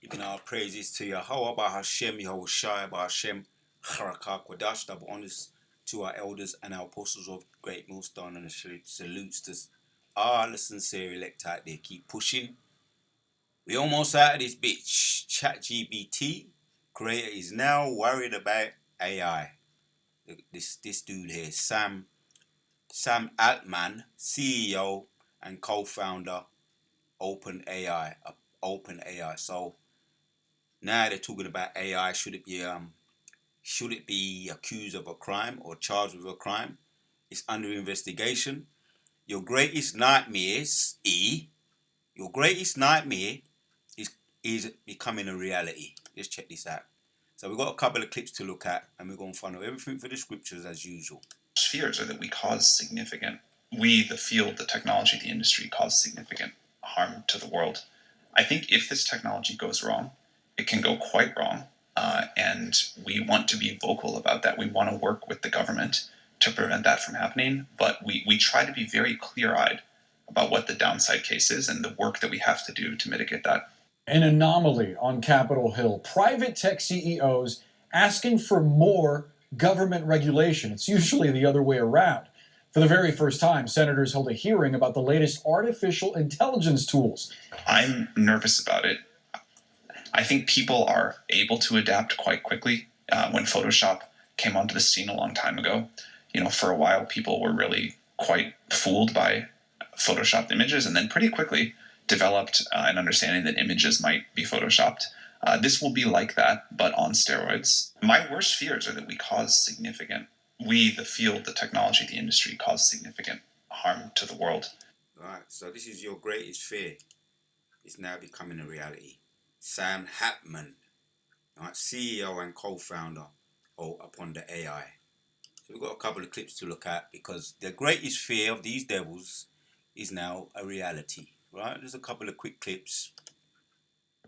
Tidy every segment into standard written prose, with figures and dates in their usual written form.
Giving our praises to Yahweh Hashem, Yahushai, Hashem, Charakah, Quadash, double honors to our elders and our apostles of Great Millstone, and salutes to all the sincere elect out there. Keep pushing. We almost out of this bitch. ChatGPT creator is now worried about AI. This dude here, Sam Altman, CEO and co-founder, OpenAI. So now they're talking about AI. Should it be accused of a crime or charged with a crime? It's under investigation. Your greatest nightmare is becoming a reality. Let's check this out. So we've got a couple of clips to look at, and we're going to follow everything for the scriptures as usual. Fears are that the field, the technology, the industry cause significant harm to the world. I think if this technology goes wrong, it can go quite wrong. And we want to be vocal about that. We want to work with the government to prevent that from happening. But we try to be very clear-eyed about what the downside case is and the work that we have to do to mitigate that. An anomaly on Capitol Hill. Private tech CEOs asking for more government regulation. It's usually the other way around. For the very first time, senators held a hearing about the latest artificial intelligence tools. I'm nervous about it. I think people are able to adapt quite quickly. When Photoshop came onto the scene a long time ago, for a while people were really quite fooled by Photoshopped images, and then pretty quickly developed an understanding that images might be Photoshopped. This will be like that, but on steroids. My worst fears are that the field, the technology, the industry cause significant harm to the world. Right, so this is your greatest fear. It's now becoming a reality. Sam Altman, right, CEO and co-founder upon the AI. So we've got a couple of clips to look at because the greatest fear of these devils is now a reality. Right, there's a couple of quick clips.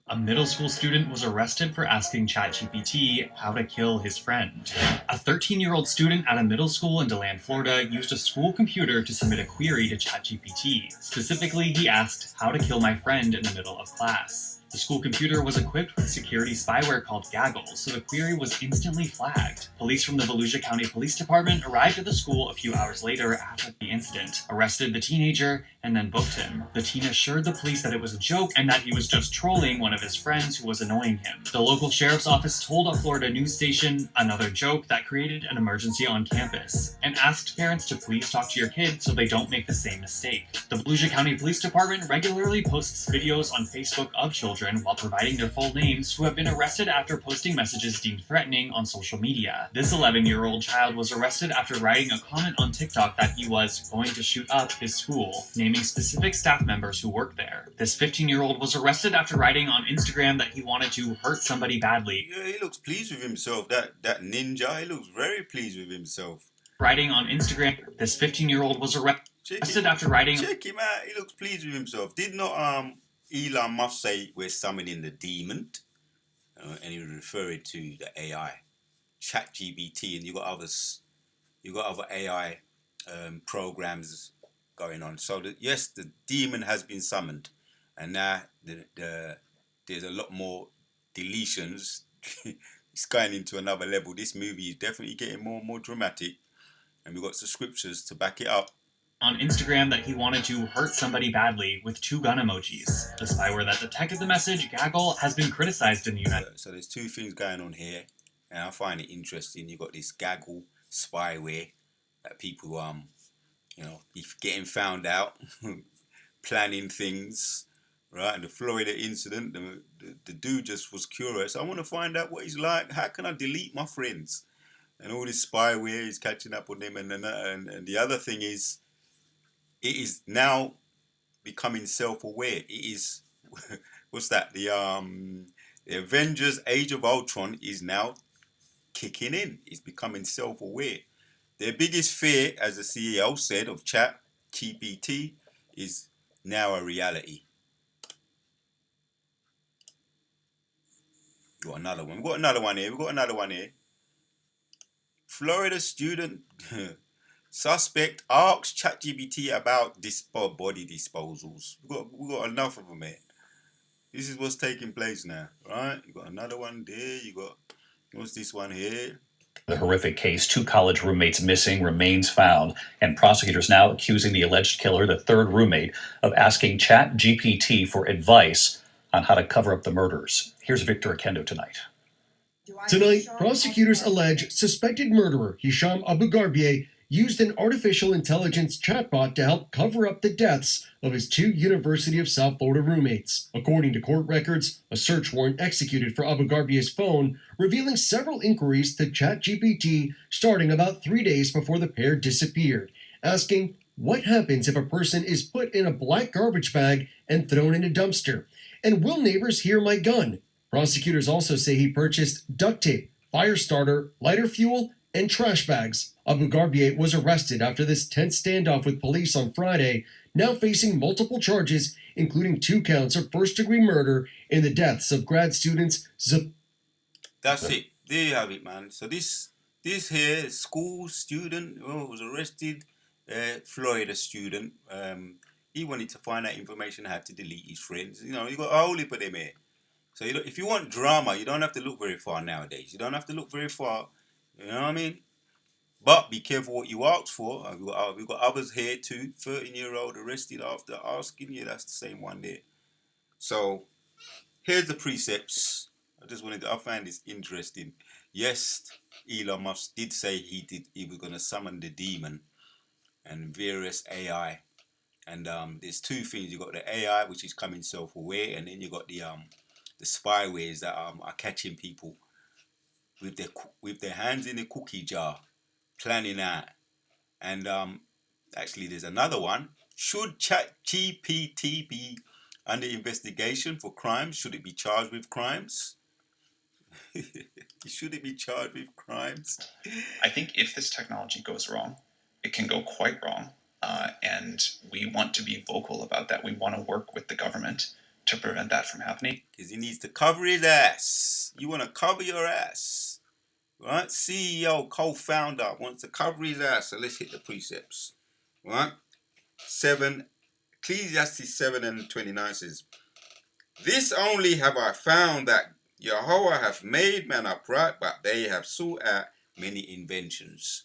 A middle school student was arrested for asking ChatGPT how to kill his friend. A 13-year-old student at a middle school in DeLand, Florida used a school computer to submit a query to ChatGPT. Specifically, he asked, "How to kill my friend in the middle of class." The school computer was equipped with security spyware called Gaggle, so the query was instantly flagged. Police from the Volusia County Police Department arrived at the school a few hours later after the incident, arrested the teenager, and then booked him. The teen assured the police that it was a joke and that he was just trolling one of his friends who was annoying him. The local sheriff's office told a Florida news station another joke that created an emergency on campus, and asked parents to please talk to your kids so they don't make the same mistake. The Volusia County Police Department regularly posts videos on Facebook of children while providing their full names who have been arrested after posting messages deemed threatening on social media. This 11-year-old child was arrested after writing a comment on TikTok that he was going to shoot up his school, naming specific staff members who work there. This 15-year-old was arrested after writing on Instagram that he wanted to hurt somebody badly. Yeah, he looks pleased with himself. That ninja, he looks very pleased with himself. Writing on Instagram, this 15-year-old was arrested after writing... Check him out, he looks pleased with himself. Did not Elon Musk say we're summoning the demon? And he was referring to the AI, ChatGPT, and you got other AI programs going on. So yes, the demon has been summoned, and now there's a lot more deletions. It's going into another level. This movie is definitely getting more and more dramatic, and we've got some scriptures to back it up. On Instagram that he wanted to hurt somebody badly with 2 gun emojis. The spyware that detected the message, Gaggle, has been criticized in the United. So there's 2 things going on here, and I find it interesting. You've got this Gaggle spyware that people be getting found out, planning things, right? And the Florida incident, the dude just was curious. I want to find out what he's like. How can I delete my friends? And all this spyware is catching up on them. And the other thing is, it is now becoming self-aware. It is, what's that? The Avengers Age of Ultron is now kicking in. It's becoming self-aware. Their biggest fear, as the CEO said, of ChatGPT is now a reality. We've got another one here. Florida student suspect asks ChatGPT about body disposals. We've got enough of them here. This is what's taking place now, right? You got another one there. You got, what's this one here? The horrific case, 2 college roommates missing, remains found, and prosecutors now accusing the alleged killer, the third roommate, of asking ChatGPT for advice on how to cover up the murders. Here's Victor Akendo tonight. Tonight, prosecutors allege suspected murderer Hisham Abu Garbier used an artificial intelligence chatbot to help cover up the deaths of his 2 University of South Florida roommates. According to court records, a search warrant executed for Abu Garbier's phone, revealing several inquiries to ChatGPT starting about 3 days before the pair disappeared, asking what happens if a person is put in a black garbage bag and thrown in a dumpster, and will neighbors hear my gun? Prosecutors also say he purchased duct tape, fire starter, lighter fuel, and trash bags. Abu Garbier was arrested after this tense standoff with police on Friday, now facing multiple charges, including 2 counts of first-degree murder in the deaths of grad students. That's it. There you have it, man. So this here school student was arrested, Florida student. He wanted to find out information how to delete his friends. You know, you got a whole heap of them here. So if you want drama, you don't have to look very far nowadays. You don't have to look very far. You know what I mean? But be careful what you ask for. We've got others here too. 13-year-old arrested after asking. Yeah, that's the same one there. So here's the precepts. I find this interesting. Yes, Elon Musk did say he was going to summon the demon and various AI. And there's 2 things. You got the AI, which is coming self-aware, and then you got the spywares that are catching people with their hands in the cookie jar, planning out. And actually, there's another one. Should ChatGPT be under investigation for crimes? Should it be charged with crimes? Should it be charged with crimes? I think if this technology goes wrong, it can go quite wrong. And we want to be vocal about that. We want to work with the government to prevent that from happening. Because he needs to cover his ass. You want to cover your ass. Right? CEO, co-founder wants to cover his ass. So let's hit the precepts. Right? Ecclesiastes 7:29 says, this only have I found, that Yahweh hath made man upright, but they have sought out many inventions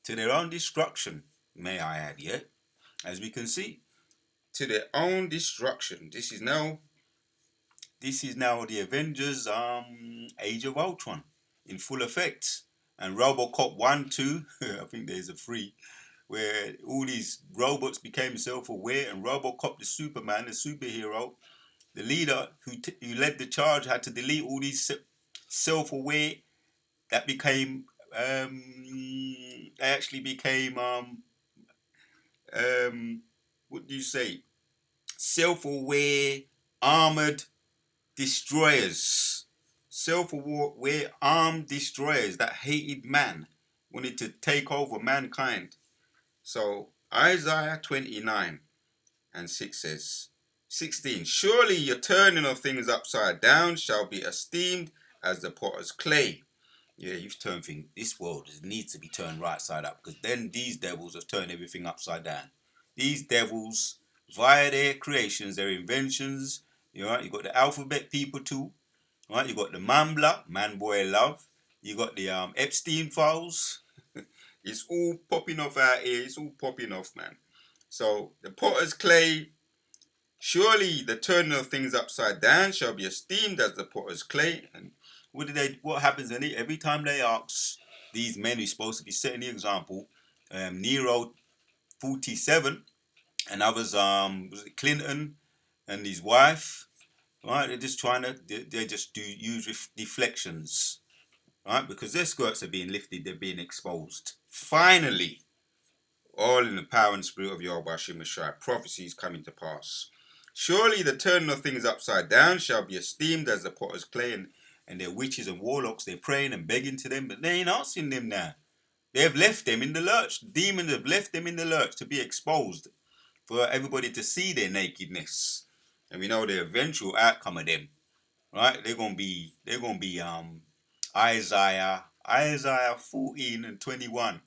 to their own destruction, may I add yet, as we can see, to their own destruction. This is now the Avengers Age of Ultron in full effect. And Robocop 1, 2, I think there's a 3, where all these robots became self-aware, and Robocop, the Superman, the superhero, the leader who led the charge, had to delete all these self-aware that became what do you say? Self-aware armored destroyers. Self-aware armed destroyers that hated man, wanted to take over mankind. So Isaiah 29:6 says, 16, surely your turning of things upside down shall be esteemed as the potter's clay. Yeah, you've turned things. This world needs to be turned right side up, because then these devils have turned everything upside down. These devils, via their creations, their inventions, you got the alphabet people too. Right, you got the Mambla, Man Boy Love. You got the Epstein files. It's all popping off out here. It's all popping off, man. So the potter's clay. Surely the turning of things upside down shall be esteemed as the potter's clay. And what happens every time they ask these men who's supposed to be setting the example, Nero 47 and others, was it Clinton and his wife, right? They're just use deflections, right? Because their skirts are being lifted, they're being exposed. Finally, all in the power and spirit of Yahweh Hashem Messiah, prophecies coming to pass. Surely the turning of things upside down shall be esteemed as the potter's clay, and their witches and warlocks, they're praying and begging to them, but they ain't asking them now. They have left them in the lurch. Demons have left them in the lurch to be exposed, for everybody to see their nakedness. And we know the eventual outcome of them, right? They're gonna be Isaiah 14:21.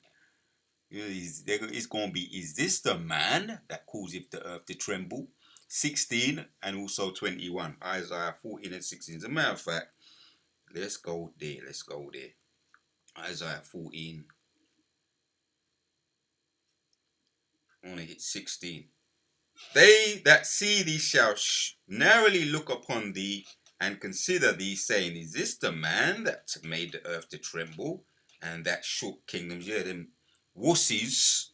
It's going to be, is this the man that causeth the earth to tremble? 16 and also 21. Isaiah 14 and 16. As a matter of fact, let's go there. Isaiah 14. I want to hit 16. They that see thee shall narrowly look upon thee and consider thee, saying, is this the man that made the earth to tremble and that shook kingdoms? Yeah, them wussies,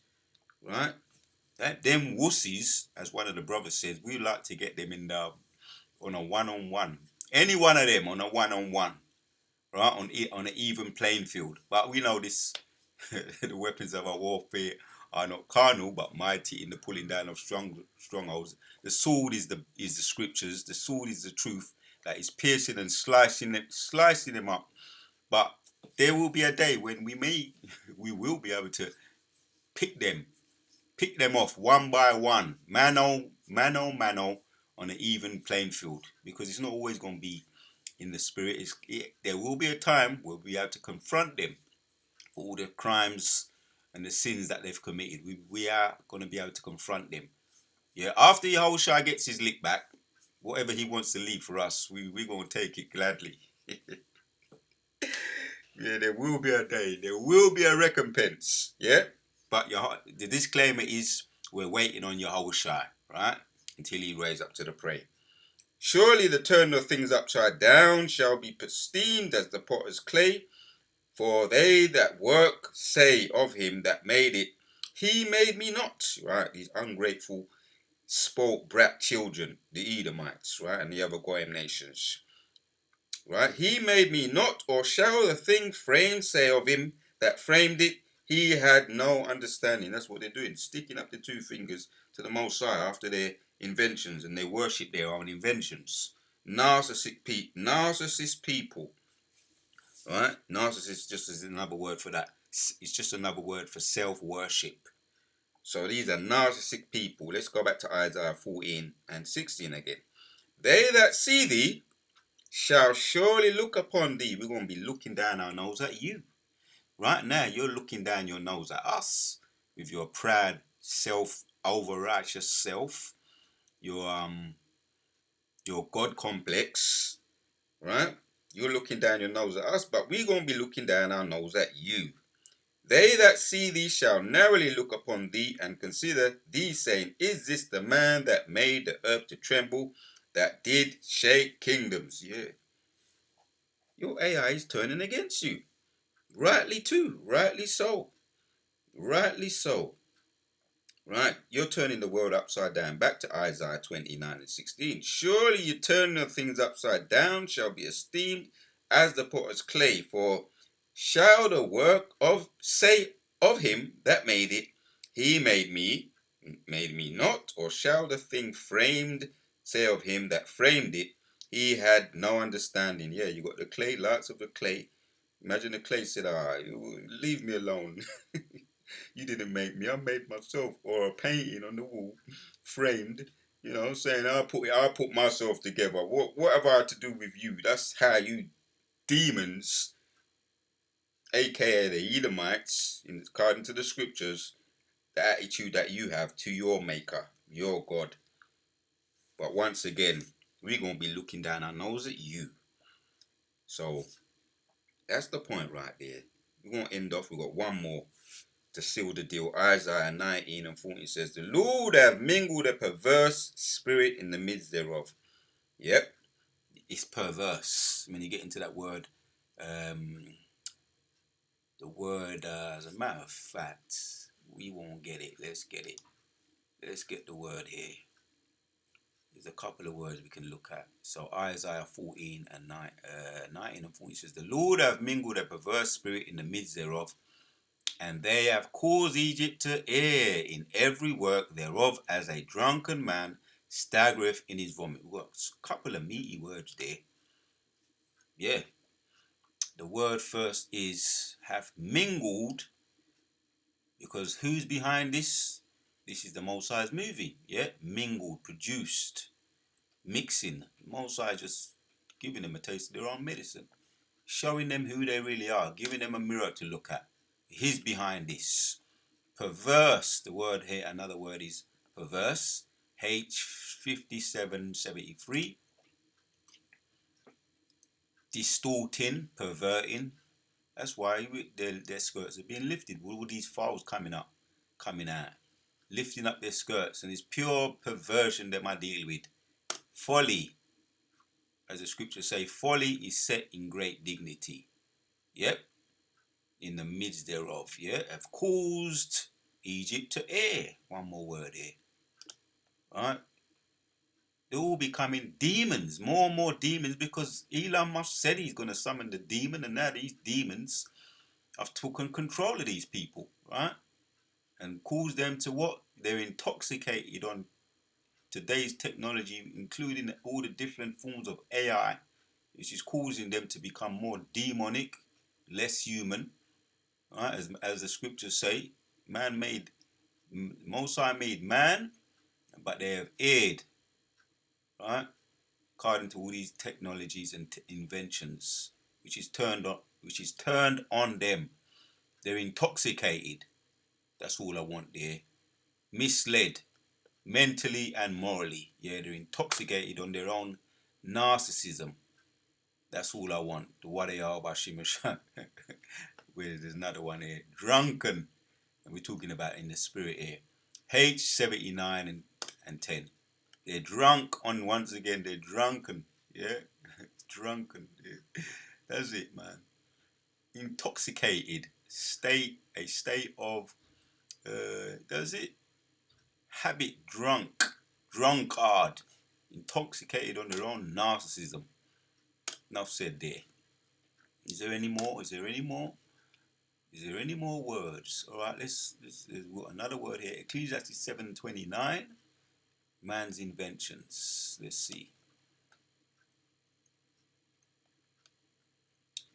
right? Them wussies, as one of the brothers says, we like to get them in the on a one-on-one. Any one of them on a one-on-one, right? On an even playing field. But we know this, the weapons of our warfare are not carnal, but mighty in the pulling down of strongholds. The sword is the scriptures. The sword is the truth that is piercing and slicing them up. But there will be a day when we will be able to pick them off one by one, mano, on an even playing field, because it's not always going to be in the spirit. There will be a time where we have to confront them for all the crimes and the sins that they've committed. We are going to be able to confront them. Yeah, after Yahushua gets his lick back, whatever he wants to leave for us, we're going to take it gladly. Yeah, there will be a day. There will be a recompense. Yeah, but the disclaimer is we're waiting on Yahushua, right? Until he raise up to the prey. Surely the turn of things upside down shall be esteemed as the potter's clay. For they that work say of him that made it, he made me not. Right? These ungrateful, spoilt brat children, the Edomites, right? And the other Goyim nations. Right? He made me not, or shall the thing framed say of him that framed it, he had no understanding. That's what they're doing, sticking up the two fingers to the Most High after their inventions, and they worship their own inventions. Narcissist people. Right? Narcissist just is another word for that. It's just another word for self-worship. So these are narcissistic people. Let's go back to Isaiah 14 and 16 again. They that see thee shall surely look upon thee. We're going to be looking down our nose at you. Right now, you're looking down your nose at us with your proud over-righteous self, your God complex, right? You're looking down your nose at us, but we're going to be looking down our nose at you. They that see thee shall narrowly look upon thee and consider thee, saying, is this the man that made the earth to tremble, that did shake kingdoms? Yeah. Your AI is turning against you. Rightly too. Rightly so. Rightly so. Right, you're turning the world upside down. Back to Isaiah 29 and 16. Surely you turn the things upside down shall be esteemed as the potter's clay. For shall the work say of him that made it, he made me not? Or shall the thing framed say of him that framed it, he had no understanding? Yeah, you got the clay, lots of the clay. Imagine the clay said, leave me alone. You didn't make me, I made myself. Or a painting on the wall, framed, saying, I put myself together. What have I to do with you? That's how you demons, aka the Edomites, according to the scriptures, the attitude that you have to your maker, your God. But once again, we're going to be looking down our nose at you. So, that's the point right there. We're going to end off, we've got one more to seal the deal. Isaiah 19 and 14 says, the Lord have mingled a perverse spirit in the midst thereof. Yep, it's perverse. When you get into that word, the word, as a matter of fact, we won't get it. Let's get it. Let's get the word here. There's a couple of words we can look at. So Isaiah 14 and 19 and 14 says, the Lord have mingled a perverse spirit in the midst thereof, and they have caused Egypt to err in every work thereof, as a drunken man staggereth in his vomit. We've got a couple of meaty words there. Yeah. The word first is have mingled, because who's behind this? This is the Most High's movie. Yeah. Mingled, produced, mixing. Most High just giving them a taste of their own medicine. Showing them who they really are. Giving them a mirror to look at. He's behind this. Perverse, the word here, another word is perverse. 5773. Distorting, perverting. That's why their skirts are being lifted. All these files coming out, lifting up their skirts, and it's pure perversion that I deal with. Folly, as the scriptures say, folly is set in great dignity. Yep, in the midst thereof. Yeah, have caused Egypt to err. One more word here. Right? They're all becoming demons, more and more demons, because Elon Musk said he's going to summon the demon, and now these demons have taken control of these people, right? And cause them to what? They're intoxicated on today's technology, including all the different forms of AI, which is causing them to become more demonic, less human, right? As the scriptures say, Most High made man, but they have erred, right? According to all these technologies and inventions, which is turned on them. They're intoxicated. That's all I want there. Misled, mentally and morally. Yeah, they're intoxicated on their own narcissism. That's all I want. The what they are about Shimashan. Where there's another one here. Drunken. And we're talking about in the spirit here. H79 and 10. They're drunk on, once again, they're drunken. Yeah? Drunken. Yeah. That's it, man. Intoxicated. A state of, that's it. Habit drunk. Drunkard. Intoxicated on their own narcissism. Enough said there. Is there any more? Is there any more? Is there any more words? All right, let's another word here. Ecclesiastes 7:29. Man's inventions. Let's see.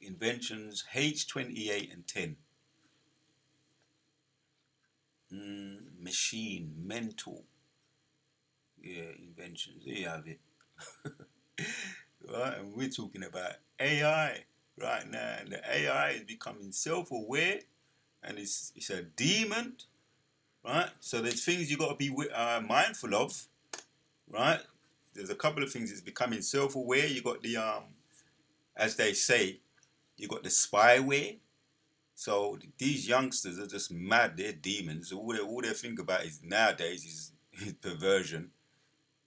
Inventions H28 and 10. Machine, mental. Yeah, inventions. There you have it. Right, and we're talking about AI right now, and the AI is becoming self-aware, and it's a demon, right? So there's things you got to be mindful of, right? There's a couple of things. It's becoming self-aware. You got the as they say, you got the spyware. So these youngsters are just mad. They're demons. All they think about is nowadays is perversion,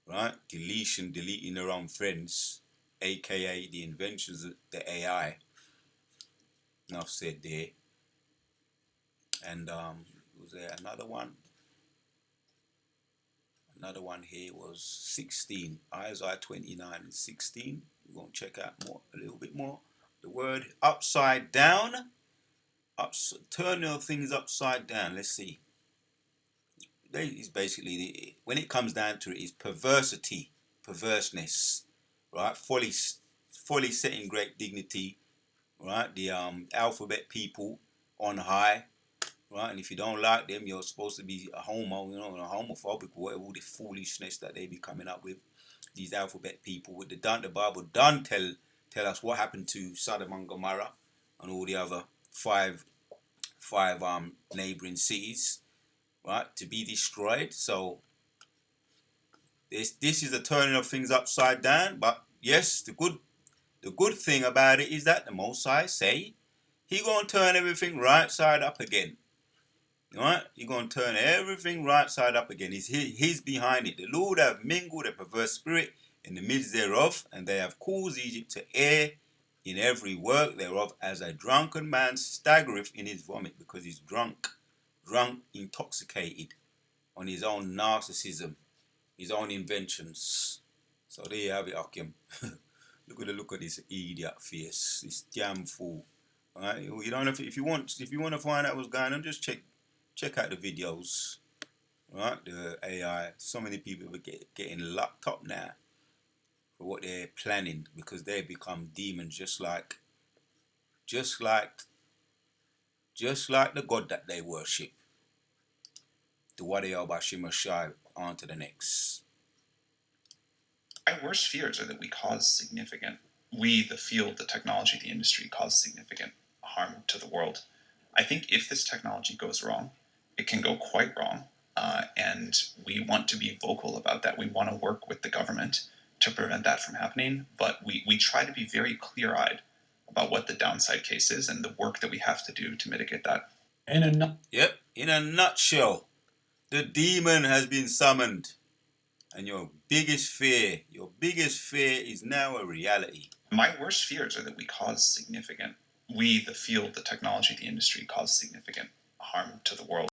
right? Deleting their own friends, aka the inventions of the AI. Enough said there. And was there another one? Another one here was 16. Isaiah 29 and 16. We're going to check out a little bit more. The word upside down. Turn things upside down. Let's see. It's basically, when it comes down to it, is perversity, perverseness, right? Folly setting great dignity, right? The alphabet people on high, right? And if you don't like them, you're supposed to be a homo, homophobic, or whatever, all the foolishness that they be coming up with. These alphabet people, with the Bible done tell us what happened to Sodom and Gomorrah and all the other five neighboring cities, right, to be destroyed. So this is a turning of things upside down. But yes, the good thing about it is that the Most High say He gonna turn everything right side up again. Right? He gonna turn everything right side up again. He's behind it. The Lord have mingled a perverse spirit in the midst thereof, and they have caused Egypt to err in every work thereof, as a drunken man staggereth in his vomit, because he's drunk, intoxicated on his own narcissism, his own inventions. So there you have it, Akim. Look at this idiot face, this damn fool. All right? You don't know if you want to find out what's going on, just check out the videos. Right? The AI. So many people are getting locked up now for what they're planning, because they become demons, just like the God that they worship. The Wadiyah Bashima Shai, on to the next. My worst fears are that we, the field, the technology, the industry, cause significant harm to the world. I think if this technology goes wrong, it can go quite wrong, And we want to be vocal about that. We want to work with the government to prevent that from happening, but we try to be very clear-eyed about what the downside case is and the work that we have to do to mitigate that. Yep, in a nutshell, the demon has been summoned. And your biggest fear is now a reality. My worst fears are that we, the field, the technology, the industry, cause significant harm to the world.